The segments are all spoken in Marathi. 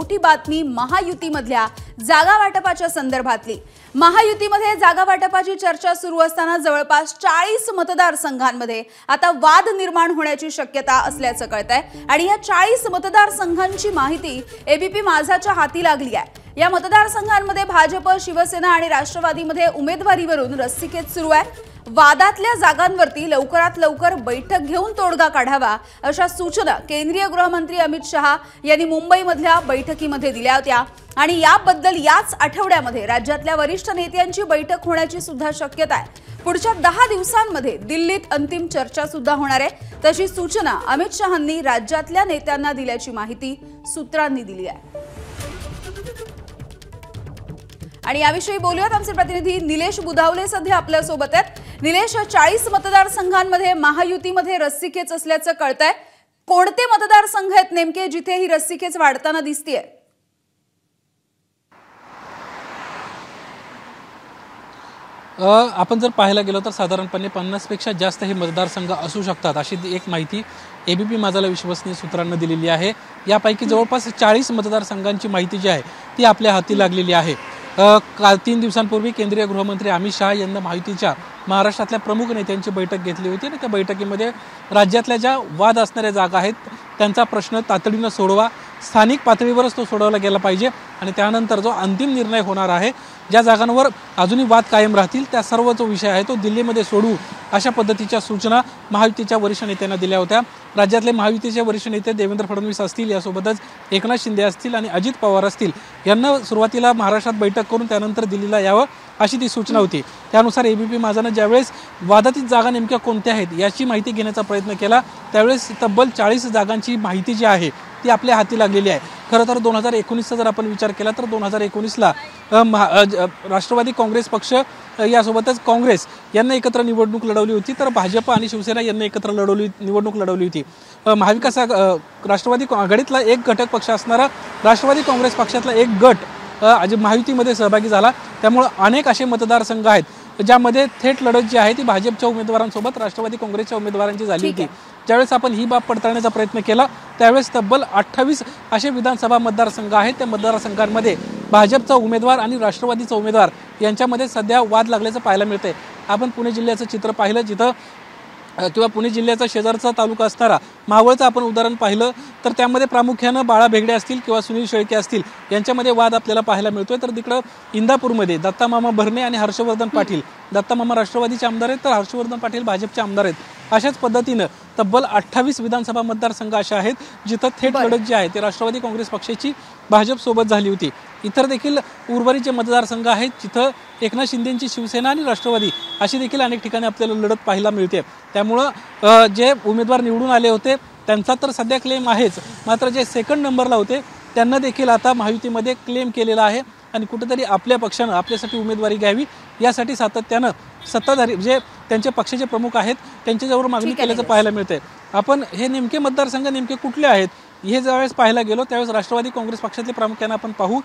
मोठी बातमी महायुतीमधल्या जागा वाटपाच्या संदर्भातली। महायुतीमध्ये जागा वाटपाची चर्चा सुरू असताना जवळपास 40 मतदारसंघांमध्ये आता वाद निर्माण होण्याची शक्यता असल्याचं कळतंय आणि या 40 मतदारसंघांची माहिती एबीपी माझाच्या हाती लागली आहे। या मतदारसंघांमध्ये भाजप, शिवसेना आणि राष्ट्रवादीमध्ये उमेदवारीवरून रस्सीखेच सुरू आहे। वादातल्या जागांवरती लवकरात लवकर बैठक घेऊन तोडगा काढावा अशा सूचना केंद्रीय गृहमंत्री अमित शहा यांनी मुंबईमधल्या बैठकीमध्ये दिल्या होत्या आणि याबद्दल याच आठवड्यामध्ये राज्यातल्या वरिष्ठ नेत्यांची बैठक होण्याची सुद्धा शक्यता आहे। पुढच्या 10 दिवसांमध्ये दिल्लीत अंतिम चर्चा सुद्धा होणार आहे, तशी सूचना अमित शहांनी राज्यातल्या नेत्यांना दिल्याची माहिती सूत्रांनी दिली आहे। आणि याविषयी बोलूयात, आमचे प्रतिनिधी निलेश बुधावले सध्या आपल्या सोबत आहेत। निलेश, 40 मतदारसंघांमध्ये महायुतीमध्ये रस्सीखेच असल्याचं कळतंय। कोणते मतदारसंघ आहेत नेमके जिथे ही रस्सीखेच वाढताना दिसतेय? आपण जर पाहायला गेलो तर साधारणपणे 50 पेक्षा जास्त हे मतदारसंघ असू शकतात अशी एक माहिती एबीपी माझाला विश्वसनीय सूत्रांना दिलेली आहे। यापैकी जवळपास 40 मतदारसंघांची माहिती जी आहे ती आपल्या हाती लागलेली आहे। 3 दिवसांपूर्वी केंद्रीय गृहमंत्री अमित शहा यांनी महायुतीच्या महाराष्ट्रातल्या प्रमुख नेत्यांची बैठक घेतली होती आणि त्या बैठकीमध्ये राज्यातल्या ज्या वाद असणाऱ्या जागा आहेत त्यांचा प्रश्न तातडीने सोडवा, स्थानिक पातळीवरच तो सोडवला गेला पाहिजे आणि त्यानंतर जो अंतिम निर्णय होणार आहे, ज्या जागांवर अजूनही वाद कायम राहतील त्या सर्व जो विषय आहे तो दिल्लीमध्ये सोडवू अशा पद्धतीच्या सूचना महायुतीच्या वरिष्ठ नेत्यांना दिल्या होत्या। राज्यातले महायुतीचे वरिष्ठ नेते देवेंद्र फडणवीस असतील, यासोबतच एकनाथ शिंदे असतील आणि अजित पवार असतील यांना सुरुवातीला महाराष्ट्रात बैठक करून त्यानंतर दिल्लीला यावं अशी ती सूचना होती। त्यानुसार एबीपी माझानं ज्यावेळेस वादातीत जागा नेमक्या कोणत्या आहेत याची माहिती घेण्याचा प्रयत्न केला त्यावेळेस तब्बल 40 जागांची माहिती जी आहे ती आपल्या हाती लागलेली आहे। खरं तर 2019चा जर आपण विचार केला तर 2019ला राष्ट्रवादी काँग्रेस पक्ष यासोबतच काँग्रेस यांना एकत्र निवडणूक लढवली होती, तर भाजप आणि शिवसेना यांना एकत्र निवडणूक लढवली होती। महाविकास राष्ट्रवादी आघाडीतला एक घटक पक्ष असणारा राष्ट्रवादी काँग्रेस पक्षातला एक गट महायुतीमध्ये सहभागी झाला। त्यामुळे अनेक असे मतदारसंघ आहेत ज्यामध्ये थेट लढत जी आहे ती भाजपच्या उमेदवारांसोबत राष्ट्रवादी काँग्रेसच्या उमेदवारांची झाली होती। ज्यावेळेस आपण ही बाब पडताळण्याचा प्रयत्न केला त्यावेळेस तब्बल 28 असे विधानसभा मतदारसंघ आहेत। त्या मतदारसंघांमध्ये भाजपचा उमेदवार आणि राष्ट्रवादीचा उमेदवार यांच्यामध्ये सध्या वाद लागल्याचं पाहायला मिळतंय। आपण पुणे जिल्ह्याचं चित्र पाहिलं जिथं किंवा पुणे जिल्ह्याचा शेजारचा तालुका असणारा मावळचं आपण उदाहरण पाहिलं तर त्यामध्ये प्रामुख्यानं बाळा भेगडे असतील किंवा सुनील शेळके असतील यांच्यामध्ये वाद आपल्याला पाहायला मिळतोय। तर तिकडं इंदापूरमध्ये दत्तामामा भरणे आणि हर्षवर्धन पाटील, दत्तामामा राष्ट्रवादीचे आमदार आहेत तर हर्षवर्धन पाटील भाजपचे आमदार आहेत। अशाच पद्धतीनं तब्बल 28 विधानसभा मतदारसंघ असे आहेत जिथं थेट लढत जी आहे ते राष्ट्रवादी काँग्रेस पक्षाची भाजपसोबत झाली होती। इतर देखील उर्वरित मतदारसंघ आहेत जिथं एकनाथ शिंदेंची शिवसेना आणि राष्ट्रवादी अशी देखील अनेक ठिकाणी आपल्याला लढत पाहायला मिळते। त्यामुळं जे उमेदवार निवडून आले होते त्यांचा तर सध्या क्लेम आहेच, मात्र जे सेकंड नंबरला होते त्यांना देखील आता महायुतीमध्ये क्लेम केलेला आहे आणि कुठेतरी आपल्या पक्षानं आपल्यासाठी उमेदवारी घ्यावी यासाठी सातत्यानं सत्ताधारी जे त्यांचे पक्षाचे प्रमुख आहेत त्यांच्याजवळ मागणी केल्याचं पाहायला मिळतंय। आपण हे नेमके मतदारसंघ नेमके कुठले आहेत हे ज्यावेळेस पाहायला गेलो त्यावेळेस राष्ट्रवादी काँग्रेस पक्षातले प्रामुख्याने आपण पाहू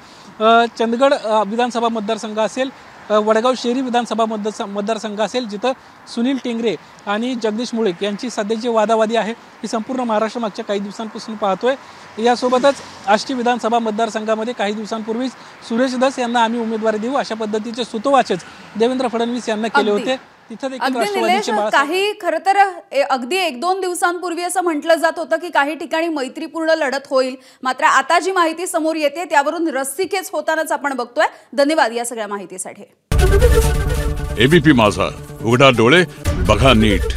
चंदगड विधानसभा मतदारसंघ असेल, वडगाव शेरी विधानसभा मतदारसंघ असेल जिथं सुनील टेंगरे आणि जगदीश मुळीक यांची सध्याची वादावादी आहे ही संपूर्ण महाराष्ट्र मागच्या काही दिवसांपासून पाहतोय। यासोबतच आष्टी विधानसभा मतदारसंघामध्ये काही दिवसांपूर्वीच सुरेश धस यांना आम्ही उमेदवारी देऊ अशा पद्धतीचे सूतोवाचच देवेंद्र फडणवीस यांना केले होते। काही खरं तर अगदी 1-2 दिवसांपूर्वी असं म्हटलं जात होतं की काही ठिकाणी मैत्रीपूर्ण लढत होईल, मात्र आता जी माहिती समोर येते त्यावरून रस्सीखेच होतानाच आपण बघतोय। धन्यवाद या सगळ्या माहितीसाठी। एबीपी माझा, उघडा डोळे बघा नीट।